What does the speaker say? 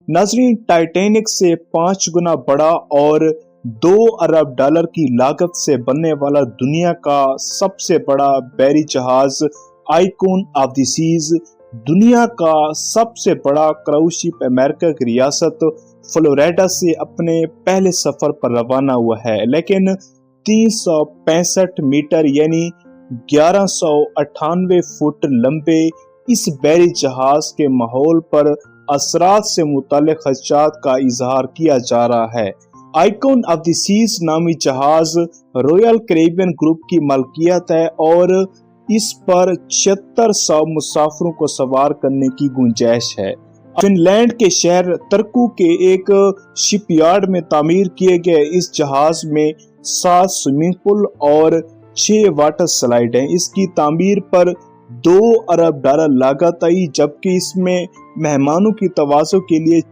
नाज़रीन, टाइटैनिक से 5 गुना बड़ा और $2 अरब की लागत से बनने वाला दुनिया का सबसे बड़ा बहरी जहाज आइकॉन ऑफ द सीज दुनिया का सबसे बड़ा क्रूज शिप अमेरिका की रियासत फ्लोरिडा से अपने पहले सफर पर रवाना हुआ है, लेकिन 365 मीटर यानी 1198 फुट लंबे इस बहरी जहाज के माहौल पर असरात से मुताल्लिक खदशात का इजहार किया जा रहा है। आइकॉन ऑफ द सीज नामी जहाज रॉयल कैरिबियन ग्रुप की मलकियत है और इस पर 7600 मुसाफिरों को सवार करने की गुंजाइश है। फिनलैंड के शहर टर्कू के एक शिपयार्ड में तामीर किए गए इस जहाज में 7 स्विमिंग पूल और 6 वाटर स्लाइड हैं। इसकी तामीर पर $2 अरब लागत आई, जबकि इसमें मेहमानों की तवाज़ुन के लिए